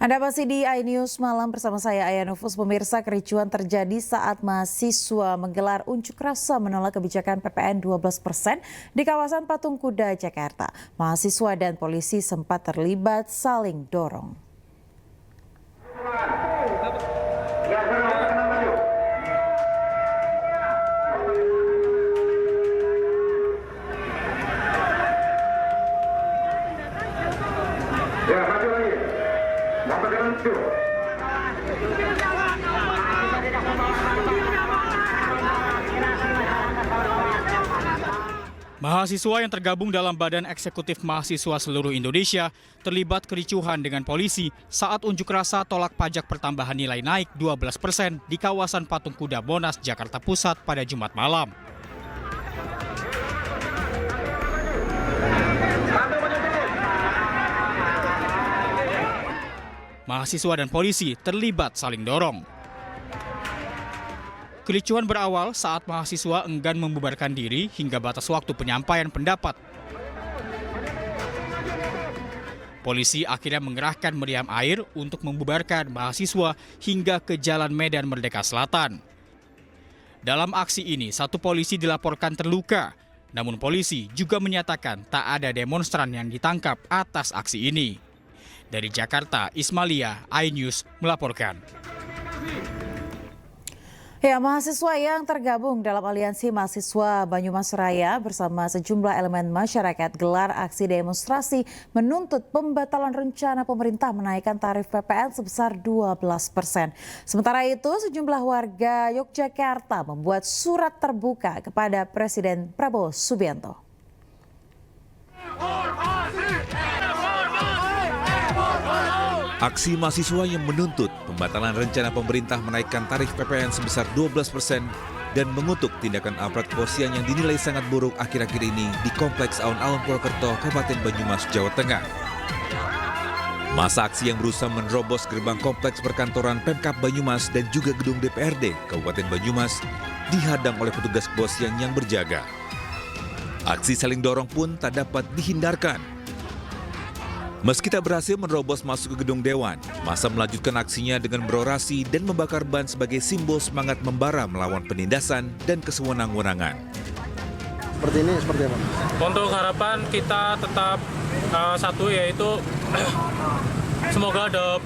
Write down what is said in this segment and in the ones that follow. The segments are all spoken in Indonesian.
Anda masih di iNews Malam bersama saya Aya Nufus. Pemirsa, kericuan terjadi saat mahasiswa menggelar unjuk rasa menolak kebijakan PPN 12% di kawasan Patung Kuda, Jakarta. Mahasiswa dan polisi sempat terlibat saling dorong. Mahasiswa yang tergabung dalam Badan Eksekutif Mahasiswa Seluruh Indonesia terlibat kericuhan dengan polisi saat unjuk rasa tolak pajak pertambahan nilai naik 12% di kawasan Patung Kuda Monas, Jakarta Pusat pada Jumat malam. Mahasiswa dan polisi terlibat saling dorong. Kericuhan berawal saat mahasiswa enggan membubarkan diri hingga batas waktu penyampaian pendapat. Polisi akhirnya mengerahkan meriam air untuk membubarkan mahasiswa hingga ke Jalan Medan Merdeka Selatan. Dalam aksi ini, satu polisi dilaporkan terluka, namun polisi juga menyatakan tak ada demonstran yang ditangkap atas aksi ini. Dari Jakarta, Ismalia, iNews melaporkan. Ya, mahasiswa yang tergabung dalam Aliansi Mahasiswa Banyumas Raya bersama sejumlah elemen masyarakat gelar aksi demonstrasi menuntut pembatalan rencana pemerintah menaikkan tarif PPN sebesar 12%. Sementara itu, sejumlah warga Yogyakarta membuat surat terbuka kepada Presiden Prabowo Subianto. Aksi mahasiswa yang menuntut pembatalan rencana pemerintah menaikkan tarif PPN sebesar 12% dan mengutuk tindakan aparat kepolisian yang dinilai sangat buruk akhir-akhir ini di Kompleks Alun-Alun Purwokerto, Kabupaten Banyumas, Jawa Tengah. Masa aksi yang berusaha menerobos gerbang kompleks perkantoran Pemkab Banyumas dan juga gedung DPRD Kabupaten Banyumas dihadang oleh petugas kepolisian yang berjaga. Aksi saling dorong pun tak dapat dihindarkan. Meski tak berhasil menerobos masuk ke gedung Dewan, massa melanjutkan aksinya dengan berorasi dan membakar ban sebagai simbol semangat membara melawan penindasan dan kesewenang-wenangan. Seperti ini, seperti apa? Untuk harapan kita tetap satu, yaitu semoga ada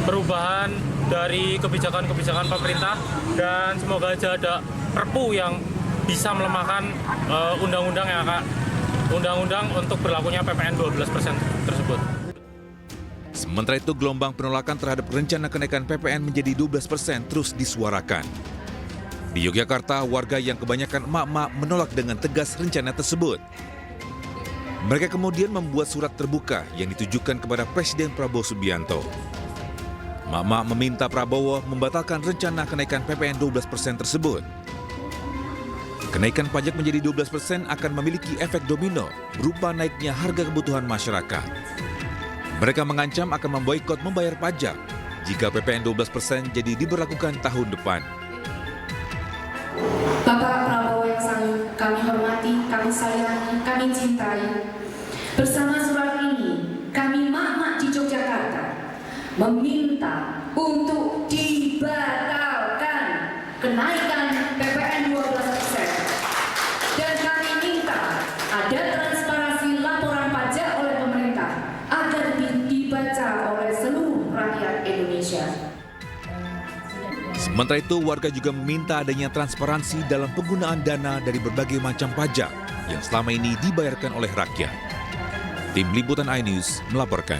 perubahan dari kebijakan-kebijakan pemerintah, dan semoga aja ada perpu yang bisa melemahkan undang-undang untuk berlakunya PPN 12% tersebut. Sementara itu, gelombang penolakan terhadap rencana kenaikan PPN menjadi 12% terus disuarakan. Di Yogyakarta, warga yang kebanyakan emak-emak menolak dengan tegas rencana tersebut. Mereka kemudian membuat surat terbuka yang ditujukan kepada Presiden Prabowo Subianto. Emak-emak meminta Prabowo membatalkan rencana kenaikan PPN 12% tersebut. Kenaikan pajak menjadi 12% akan memiliki efek domino berupa naiknya harga kebutuhan masyarakat. Mereka mengancam akan memboikot membayar pajak jika PPN 12% jadi diberlakukan tahun depan. Bapak Prabowo yang sangat kami hormati, kami sayangi, kami cintai. Bersama surat ini, kami mak-mak di Yogyakarta meminta untuk dibatalkan kenaikan PPN 12%. Dan kami minta ada transparansi laporan pajak oleh pemerintah agar dibaca oleh seluruh rakyat Indonesia. Sementara itu, warga juga meminta adanya transparansi dalam penggunaan dana dari berbagai macam pajak yang selama ini dibayarkan oleh rakyat. Tim Liputan iNews melaporkan.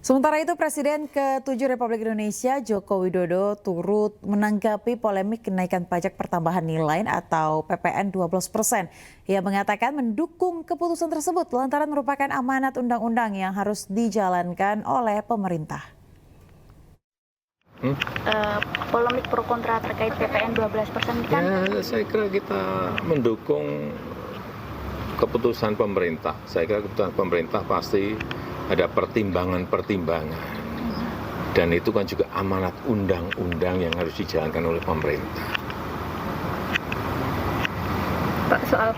Sementara itu, Presiden ke-7 Republik Indonesia Joko Widodo turut menanggapi polemik kenaikan pajak pertambahan nilai atau PPN 12%. Ia mengatakan mendukung keputusan tersebut lantaran merupakan amanat undang-undang yang harus dijalankan oleh pemerintah. Polemik pro kontra terkait PPN 12% kan? Ya, saya kira kita mendukung keputusan pemerintah. Saya kira keputusan pemerintah pasti ada pertimbangan-pertimbangan. Dan itu kan juga amanat undang-undang yang harus dijalankan oleh pemerintah. Pak, soal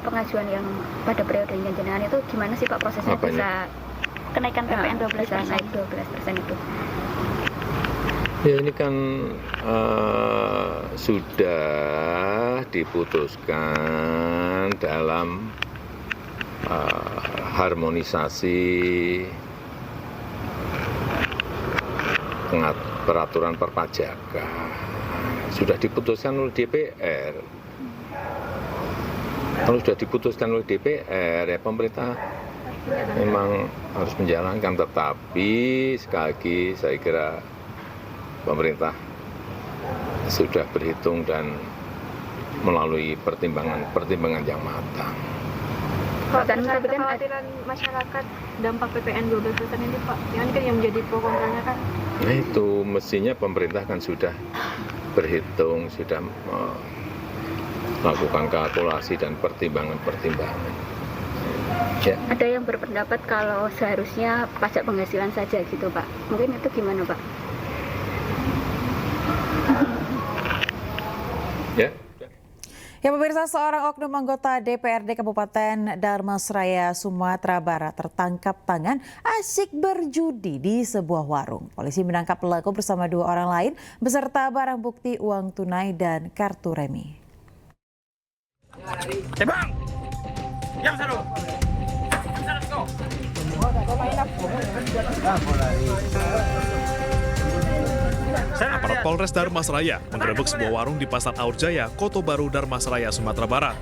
pengajuan yang pada periodenya jenengan itu gimana sih Pak prosesnya? Apanya? Bisa Kenaikan PPN 12%. bisa naik 12% itu? Ya ini kan sudah diputuskan dalam harmonisasi peraturan perpajakan. Sudah diputuskan oleh DPR. Kalau sudah diputuskan oleh DPR, ya pemerintah memang harus menjalankan. Tetapi sekali lagi saya kira pemerintah sudah berhitung dan melalui pertimbangan yang matang. Kekhawatiran masyarakat dampak PPN 12% ini Pak, yang kan yang menjadi pro kontranya kan? Nah itu mestinya pemerintah kan sudah berhitung, sudah melakukan kalkulasi dan pertimbangan-pertimbangan. Ya. Ada yang berpendapat kalau seharusnya pajak penghasilan saja gitu Pak. Mungkin itu gimana Pak? Ya. Ya pemirsa, seorang oknum anggota DPRD Kabupaten Dharmasraya, Sumatera Barat tertangkap tangan asyik berjudi di sebuah warung. Polisi menangkap pelaku bersama 2 orang lain beserta barang bukti uang tunai dan kartu remi. Tebang! Yang satu! Aparat Polres Dharmasraya menggerebek sebuah warung di Pasar Aurjaya, Koto Baru, Dharmasraya, Sumatera Barat.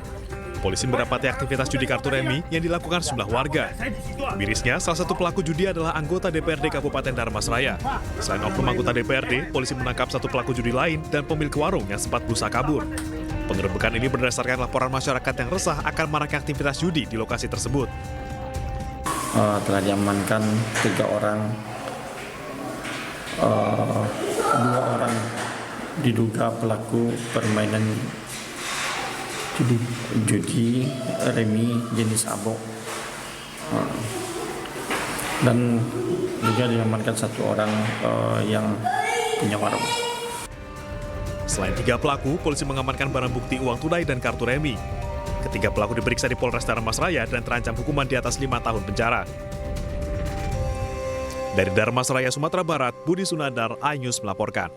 Polisi mendapati aktivitas judi kartu remi yang dilakukan sejumlah warga. Mirisnya, salah satu pelaku judi adalah anggota DPRD Kabupaten Dharmasraya. Selain oknum anggota DPRD, polisi menangkap 1 pelaku judi lain dan pemilik warung yang sempat berusaha kabur. Penggerebekan ini berdasarkan laporan masyarakat yang resah akan maraknya aktivitas judi di lokasi tersebut. Telah diamankan 3 orang. 2 orang diduga pelaku permainan judi remi jenis abok, dan juga diamankan 1 orang yang punya warung. Selain 3 pelaku, polisi mengamankan barang bukti uang tunai dan kartu remi. Ketiga pelaku diperiksa di Polres Dharmasraya dan terancam hukuman di atas 5 tahun penjara. Dari Dharmasraya, Sumatera Barat, Budi Sunandar, iNews melaporkan.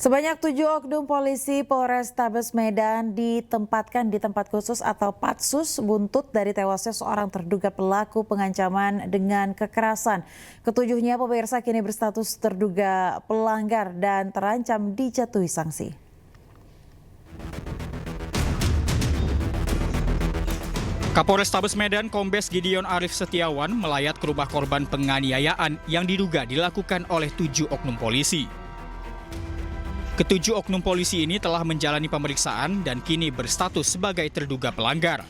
Sebanyak 7 oknum polisi Polrestabes Medan ditempatkan di tempat khusus atau Patsus buntut dari tewasnya seorang terduga pelaku pengancaman dengan kekerasan. Ketujuhnya pemirsa kini berstatus terduga pelanggar dan terancam dijatuhi sanksi. Kapolrestabes Medan Kombes Gideon Arif Setiawan melayat ke rumah korban penganiayaan yang diduga dilakukan oleh 7 oknum polisi. Ketujuh oknum polisi ini telah menjalani pemeriksaan dan kini berstatus sebagai terduga pelanggar.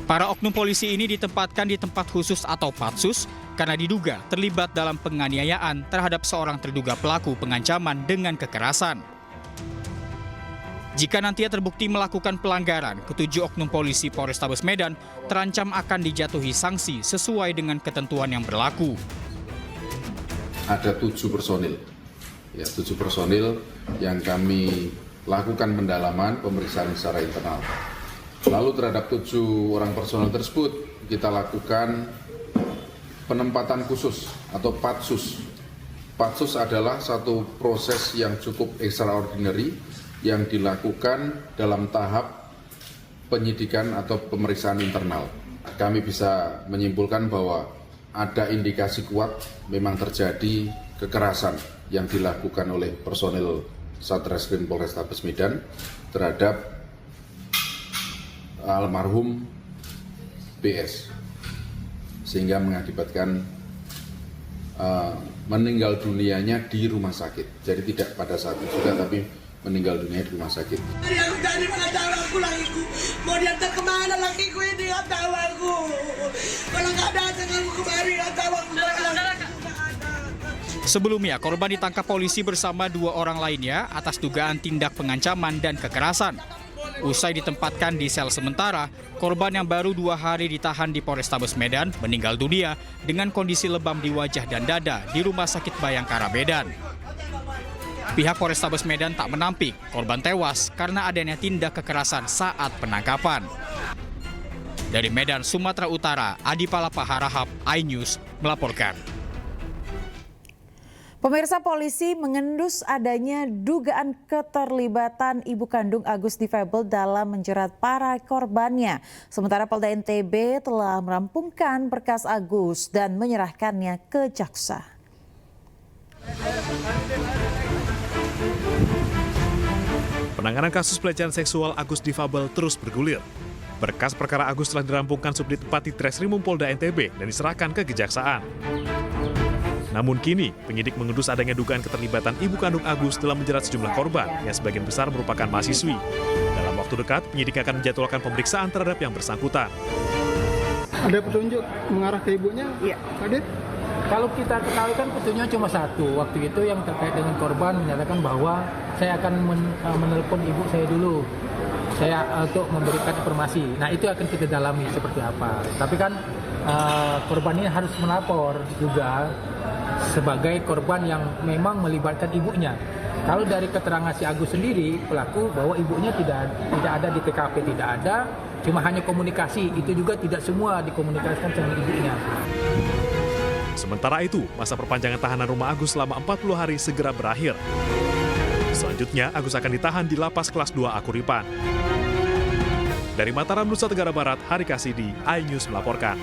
Para oknum polisi ini ditempatkan di tempat khusus atau Patsus karena diduga terlibat dalam penganiayaan terhadap seorang terduga pelaku pengancaman dengan kekerasan. Jika nantinya terbukti melakukan pelanggaran, ketujuh oknum polisi Polrestabes Medan terancam akan dijatuhi sanksi sesuai dengan ketentuan yang berlaku. Ada 7 personil, 7 personil yang kami lakukan pendalaman pemeriksaan secara internal. Lalu terhadap 7 orang personil tersebut kita lakukan penempatan khusus atau Patsus. Patsus adalah satu proses yang cukup extraordinary yang dilakukan dalam tahap penyidikan atau pemeriksaan internal. Kami bisa menyimpulkan bahwa ada indikasi kuat memang terjadi kekerasan yang dilakukan oleh personil Satreskrim Polrestabes Medan terhadap almarhum BS, sehingga mengakibatkan meninggal dunianya di rumah sakit. Jadi tidak pada saat itu juga, tapi meninggal dunia di rumah sakit. Yang dari mana tahu aku lakiku, mau diantar kemana lakiku ini, nggak tahu aku. Kalau nggak datang aku kemari, nggak tahu aku. Sebelumnya, korban ditangkap polisi bersama 2 orang lainnya atas dugaan tindak pengancaman dan kekerasan. Usai ditempatkan di sel sementara, korban yang baru 2 hari ditahan di Polrestabes Medan meninggal dunia dengan kondisi lebam di wajah dan dada di Rumah Sakit Bayangkara Medan. Pihak Polrestabes Medan tak menampik korban tewas karena adanya tindak kekerasan saat penangkapan. Dari Medan, Sumatera Utara, Adi Palapa Harahap, iNews melaporkan. Pemirsa, polisi mengendus adanya dugaan keterlibatan ibu kandung Agus difabel dalam menjerat para korbannya. Sementara Polda NTB telah merampungkan berkas Agus dan menyerahkannya ke jaksa. Penanganan kasus pelecehan seksual Agus difabel terus bergulir. Berkas perkara Agus telah dirampungkan Subdit 4 Ditreskrimum Polda NTB dan diserahkan ke Kejaksaan. Namun kini, penyidik mengendus adanya dugaan keterlibatan ibu kandung Agus dalam menjerat sejumlah korban yang sebagian besar merupakan mahasiswi. Dalam waktu dekat, penyidik akan menjadwalkan pemeriksaan terhadap yang bersangkutan. Ada petunjuk mengarah ke ibunya? Iya. Kadit? Kalau kita ketahui kan petunjuknya cuma satu. Waktu itu yang terkait dengan korban menyatakan bahwa saya akan menelpon ibu saya dulu. Saya untuk memberikan informasi. Nah itu akan kita dalami seperti apa. Tapi kan korban ini harus melapor juga sebagai korban yang memang melibatkan ibunya. Kalau dari keterangan si Agus sendiri, pelaku, bahwa ibunya tidak ada di TKP, tidak ada, cuma hanya komunikasi. Itu juga tidak semua dikomunikasikan sama ibunya. Sementara itu, masa perpanjangan tahanan rumah Agus selama 40 hari segera berakhir. Selanjutnya, Agus akan ditahan di Lapas Kelas 2 Akuripan. Dari Mataram, Nusa Tenggara Barat, Hari Kasidi, iNews melaporkan.